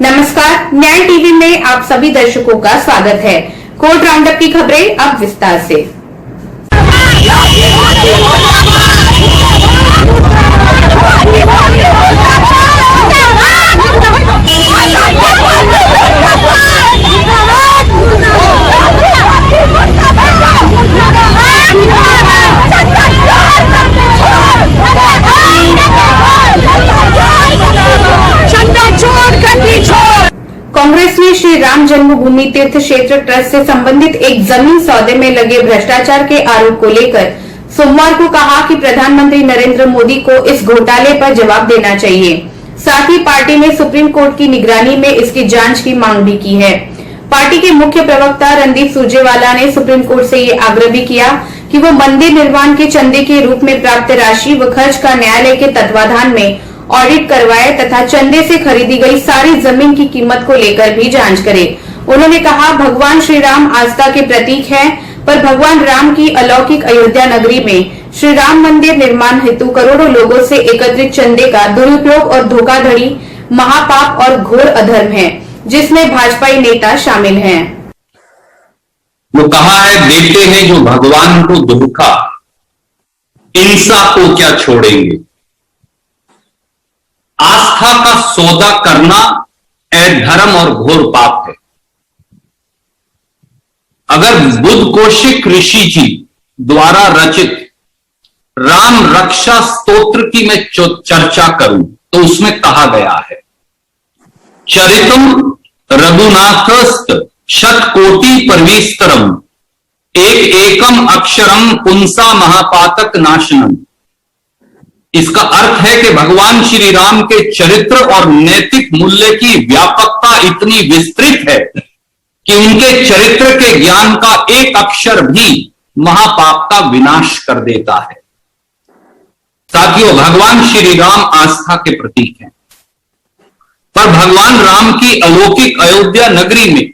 नमस्कार, न्याय टीवी में आप सभी दर्शकों का स्वागत है। कोर्ट राउंडअप की खबरें अब विस्तार से। कांग्रेस ने श्री राम जन्मभूमि तीर्थ क्षेत्र ट्रस्ट से संबंधित एक जमीन सौदे में लगे भ्रष्टाचार के आरोप को लेकर सोमवार को कहा कि प्रधानमंत्री नरेंद्र मोदी को इस घोटाले पर जवाब देना चाहिए। साथ ही पार्टी ने सुप्रीम कोर्ट की निगरानी में इसकी जांच की मांग भी की है। पार्टी के मुख्य प्रवक्ता रणदीप सुरजेवाला ने सुप्रीम कोर्ट से ये आग्रह भी किया कि वो मंदिर निर्माण के चंदे के रूप में प्राप्त राशि व खर्च का न्यायालय के तत्वाधान में ऑडिट करवाए तथा चंदे से खरीदी गई सारी जमीन की कीमत को लेकर भी जांच करे। उन्होंने कहा, भगवान श्री राम आस्था के प्रतीक हैं, पर भगवान राम की अलौकिक अयोध्या नगरी में श्री राम मंदिर निर्माण हेतु करोड़ों लोगों से एकत्रित चंदे का दुरुपयोग और धोखाधड़ी महापाप और घोर अधर्म है, जिसमें भाजपाई नेता शामिल हैं। वो कहा है, देते हैं जो भगवान को धोखा, हिंसा को क्या छोड़ेंगे। आस्था का सौदा करना अधर्म और घोर पाप है। अगर बुद्ध कौशिक ऋषि जी द्वारा रचित राम रक्षा स्तोत्र की मैं चर्चा करूं तो उसमें कहा गया है, चरितम रघुनाथस्त शतकोटि परमेस्तरम एक एकम अक्षरम पुंसा महापातक नाशनम। इसका अर्थ है कि भगवान श्री राम के चरित्र और नैतिक मूल्य की व्यापकता इतनी विस्तृत है कि उनके चरित्र के ज्ञान का एक अक्षर भी महापाप का विनाश कर देता है। साथियों, भगवान श्री राम आस्था के प्रतीक हैं, पर भगवान राम की अलौकिक अयोध्या नगरी में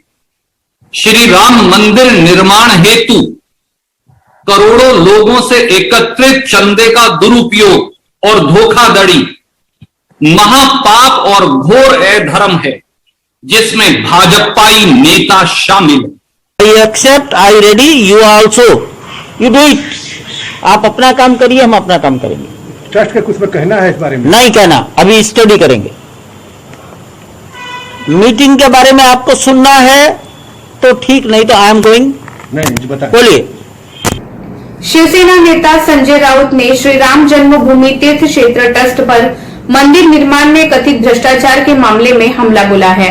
श्री राम मंदिर निर्माण हेतु करोड़ों लोगों से एकत्रित चंदे का दुरुपयोग और धोखाधड़ी महापाप और घोर अधर्म है, जिसमें भाजपाई नेता शामिल है। I accept, I ready, you also, you do it. आप अपना काम करिए, हम अपना काम करेंगे। ट्रस्ट का कुछ कहना है इस बारे में? नहीं कहना, अभी स्टडी करेंगे। मीटिंग के बारे में आपको सुनना है तो ठीक, नहीं तो आई एम गोइंग। नहीं, बता बोलिए। शिवसेना नेता संजय राउत ने श्री राम जन्मभूमि तीर्थ क्षेत्र ट्रस्ट पर मंदिर निर्माण में कथित भ्रष्टाचार के मामले में हमला बोला है।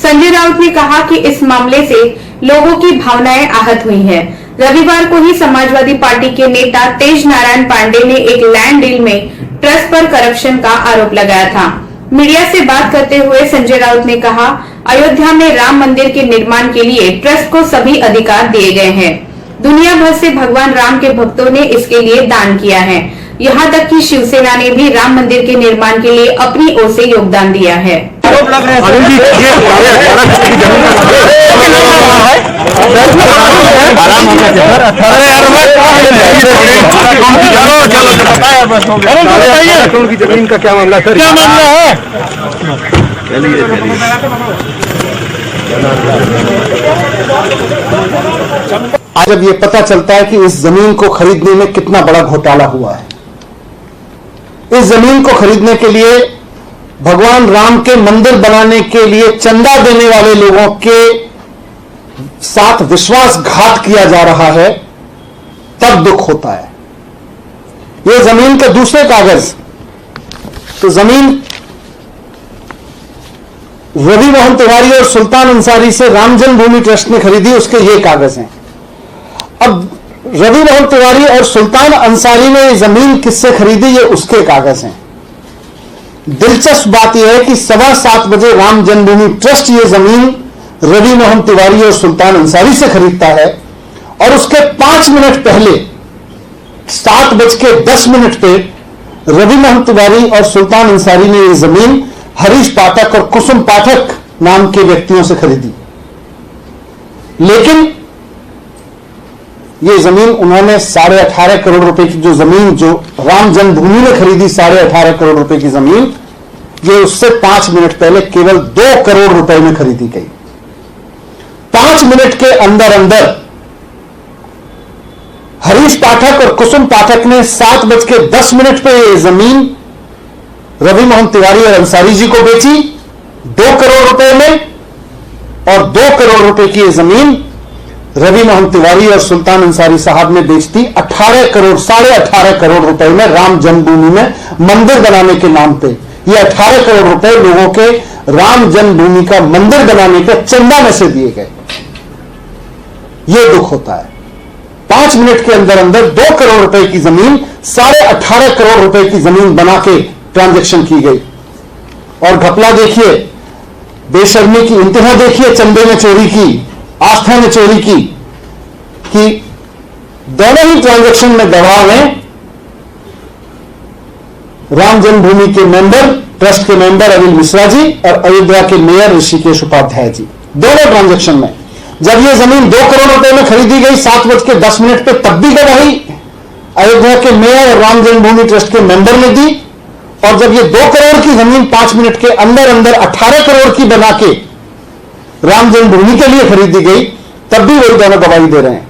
संजय राउत ने कहा कि इस मामले से लोगों की भावनाएं आहत हुई है। रविवार को ही समाजवादी पार्टी के नेता तेज नारायण पांडे ने एक लैंड डील में ट्रस्ट पर करप्शन का आरोप लगाया था। मीडिया से बात करते हुए संजय राउत ने कहा, अयोध्या में राम मंदिर के निर्माण के लिए ट्रस्ट को सभी अधिकार दिए गए हैं। दुनिया भर से भगवान राम के भक्तों ने इसके लिए दान किया है। यहाँ तक कि शिवसेना ने भी राम मंदिर के निर्माण के लिए अपनी ओर से योगदान दिया है। जमीन का क्या मामला सर? क्या मामला है? आज अब ये पता चलता है कि इस जमीन को खरीदने में कितना बड़ा घोटाला हुआ है। इस जमीन को खरीदने के लिए भगवान राम के मंदिर बनाने के लिए चंदा देने वाले लोगों के साथ विश्वासघात किया जा रहा है, तब दुख होता है। ये जमीन के दूसरे कागज, तो जमीन रवि मोहन तिवारी और सुल्तान अंसारी से राम जन्मभूमि ट्रस्ट ने खरीदी, उसके ये कागज हैं। अब रवि मोहन तिवारी और सुल्तान अंसारी ने जमीन किससे खरीदी, ये उसके कागज हैं। दिलचस्प बात यह है कि 7:15 बजे राम जन्मभूमि ट्रस्ट ये जमीन रवि मोहन तिवारी और सुल्तान अंसारी से खरीदता है और उसके 5 मिनट पहले 7:10 पे रवि मोहन तिवारी और सुल्तान अंसारी ने ये जमीन हरीश पाठक और कुसुम पाठक नाम के व्यक्तियों से खरीदी। लेकिन ये जमीन उन्होंने 18.5 करोड़ रुपए की जो जमीन जो राम जन्मभूमि ने खरीदी, 18.5 करोड़ रुपए की जमीन, ये उससे 5 मिनट पहले केवल 2 करोड़ रुपए में खरीदी गई। 5 मिनट के अंदर अंदर हरीश पाठक और कुसुम पाठक ने 7:10 पे ये जमीन रवि मोहन तिवारी और अंसारी जी को बेची 2 करोड़ रुपए में, और 2 करोड़ रुपए की ये जमीन रवि मोहन तिवारी और सुल्तान अंसारी साहब ने बेच दी 18 करोड़ 18.5 करोड़ रुपए में राम जन्मभूमि में मंदिर बनाने के नाम पे। ये 18 करोड़ रुपए लोगों के राम जन्मभूमि का मंदिर बनाने के चंदा में से दिए गए। ये दुख होता है। 5 मिनट के अंदर अंदर 2 करोड़ रुपए की जमीन 18.5 करोड़ रुपए की जमीन बना के ट्रांजैक्शन की गई। और घपला देखिए, बेशर्मी की इंतहा देखिए, चंदे में चोरी की, आस्था में चोरी की, कि दोनों ही ट्रांजैक्शन में गवाह हैं राम जन्मभूमि के मेंबर, ट्रस्ट के मेंबर अनिल मिश्रा जी और अयोध्या के मेयर ऋषिकेश उपाध्याय जी। दोनों ट्रांजैक्शन में जब यह जमीन 2 करोड़ रुपए में खरीदी गई 7:10 पे, तब भी गवाही अयोध्या के मेयर और राम जन्मभूमि ट्रस्ट के मेंबर ने दी। और जब ये 2 करोड़ की जमीन 5 मिनट के अंदर अंदर 18 करोड़ की बना के राम जन्मभूमि के लिए खरीदी गई, तब भी वही दोनों गवाही दे रहे हैं।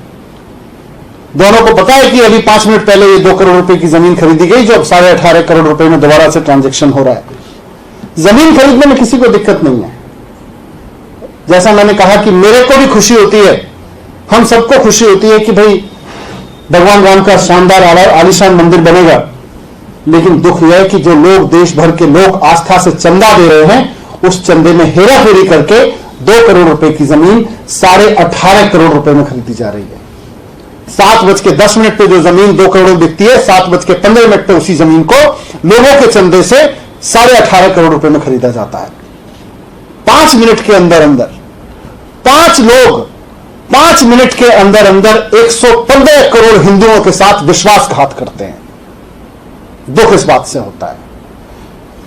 दोनों को पता है कि अभी 5 मिनट पहले ये 2 करोड़ रुपए की जमीन खरीदी गई, जो अब 18.5 करोड़ रुपए में दोबारा से ट्रांजैक्शन हो रहा है। जमीन खरीदने में किसी को दिक्कत नहीं है। जैसा मैंने कहा कि मेरे को भी खुशी होती है, हम सबको खुशी होती है कि भाई भगवान राम का शानदार आलीशान मंदिर बनेगा। लेकिन दुख यह है कि जो लोग, देश भर के लोग आस्था से चंदा दे रहे हैं, उस चंदे में हेरा फेरी करके 2 करोड़ रुपए की जमीन 18.5 करोड़ रुपए में खरीदी जा रही है। 7:10 पे जो जमीन 2 करोड़ बिकती है, 7:15 पे उसी जमीन को लोगों के चंदे से 18.5 करोड़ रुपए में खरीदा जाता है। 5 मिनट के अंदर अंदर 5 लोग 5 मिनट के अंदर अंदर 115 करोड़ हिंदुओं के साथ विश्वासघात करते हैं। दुख इस बात से होता है।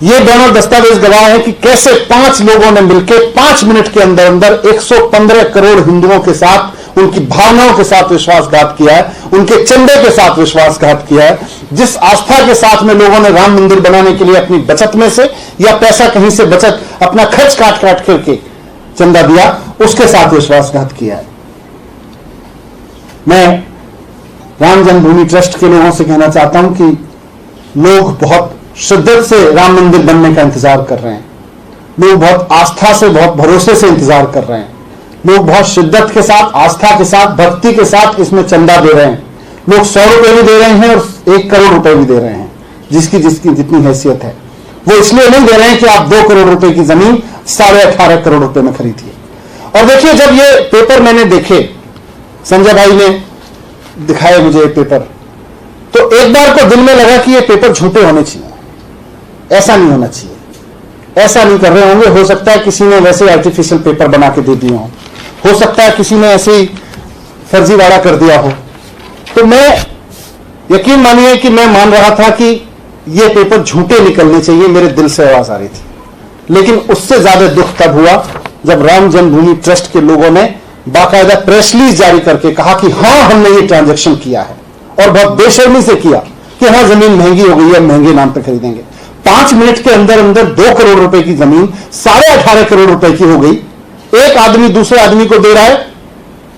ये दोनों दस्तावेज गवाह है कि कैसे 5 लोगों ने मिलकर 5 मिनट के अंदर अंदर 115 करोड़ हिंदुओं के साथ, उनकी भावनाओं के साथ विश्वासघात किया है, उनके चंदे के साथ विश्वासघात किया है। जिस आस्था के साथ में लोगों ने राम मंदिर बनाने के लिए अपनी बचत में से या पैसा कहीं से बचत अपना खर्च काट काट करके चंदा दिया, उसके साथ विश्वासघात किया है। मैं राम जन्मभूमि ट्रस्ट के लोगों से कहना चाहता हूं कि लोग बहुत शिद्दत से राम मंदिर बनने का इंतजार कर रहे हैं। लोग बहुत आस्था से, बहुत भरोसे से इंतजार कर रहे हैं। लोग बहुत शिद्दत के साथ, आस्था के साथ, भक्ति के साथ इसमें चंदा दे रहे हैं। लोग 100 रुपए भी दे रहे हैं और 1 करोड़ रुपए भी दे रहे हैं, जिसकी जिसकी जितनी हैसियत है। वो इसलिए नहीं दे रहे हैं कि आप 2 करोड़ रुपए की जमीन 18.5 करोड़ रुपए में खरीदिए। और देखिए, जब ये पेपर मैंने देखे, संजय भाई ने दिखाए मुझे ये पेपर, तो एक बार को दिल में लगा कि ये पेपर झूठे होने चाहिए, ऐसा नहीं होना चाहिए। ऐसा नहीं कर रहे होंगे, हो सकता है किसी ने वैसे आर्टिफिशियल पेपर बना के दे दिए हो सकता है किसी ने ऐसे ही फर्जीवाड़ा कर दिया हो। तो मैं, यकीन मानिए कि मैं मान रहा था कि ये पेपर झूठे निकलने चाहिए, मेरे दिल से आवाज आ रही थी। लेकिन उससे ज्यादा दुख तब हुआ जब राम जन्मभूमि ट्रस्ट के लोगों ने बाकायदा प्रेस रिलीज जारी करके कहा कि हाँ, हमने ये ट्रांजैक्शन किया है, और बहुत बेशर्मी से किया कि हाँ, जमीन महंगी हो गई है, महंगे नाम पे खरीदेंगे। 5 मिनट के अंदर अंदर 2 करोड़ रुपए की जमीन 18.5 करोड़ रुपए की हो गई। एक आदमी दूसरे आदमी को दे रहा है,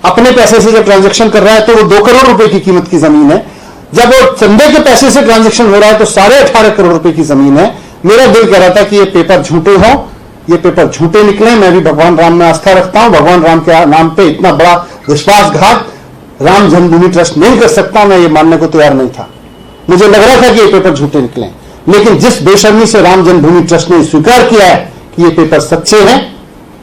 अपने पैसे से जब ट्रांजैक्शन कर रहा है तो वो 2 करोड़ रुपए की कीमत की जमीन है। जब वो चंदे के पैसे से ट्रांजैक्शन हो रहा है तो 18.5 करोड़ रुपए की जमीन है। मेरा दिल कह रहा था कि ये पेपर झूठे हों, ये पेपर झूठे निकले। मैं भी भगवान राम में आस्था रखता हूं, भगवान राम के नाम पे इतना बड़ा विश्वासघात राम जन्मभूमि ट्रस्ट नहीं कर सकता। मैं ये मानने को तैयार नहीं था, मुझे लग रहा था कि ये पेपर झूठे निकले। लेकिन जिस बेशर्मी से राम जन्मभूमि ट्रस्ट ने स्वीकार किया है कि ये पेपर सच्चे हैं,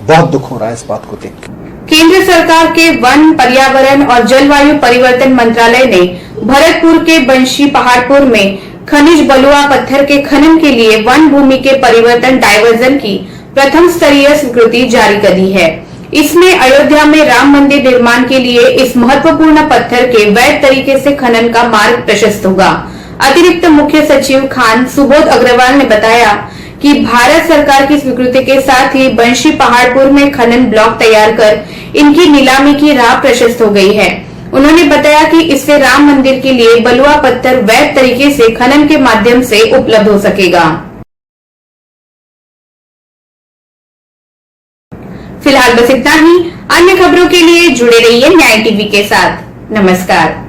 बहुत दुख हो रहा है इस बात को देख। केंद्र सरकार के वन, पर्यावरण और जलवायु परिवर्तन मंत्रालय ने भरतपुर के बंशी पहाड़पुर में खनिज बलुआ पत्थर के खनन के लिए वन भूमि के परिवर्तन डायवर्जन की प्रथम स्तरीय स्वीकृति जारी कर दी है। इसमें अयोध्या में राम मंदिर निर्माण के लिए इस महत्वपूर्ण पत्थर के वैध तरीके से खनन का मार्ग प्रशस्त होगा। अतिरिक्त मुख्य सचिव खान सुबोध अग्रवाल ने बताया कि भारत सरकार की स्वीकृति के साथ ही बंशी पहाड़पुर में खनन ब्लॉक तैयार कर इनकी नीलामी की राह प्रशस्त हो गई है। उन्होंने बताया कि इससे राम मंदिर के लिए बलुआ पत्थर वैध तरीके से खनन के माध्यम से उपलब्ध हो सकेगा। फिलहाल बस इतना ही। अन्य खबरों के लिए जुड़े रहिए न्याय टीवी के साथ। नमस्कार।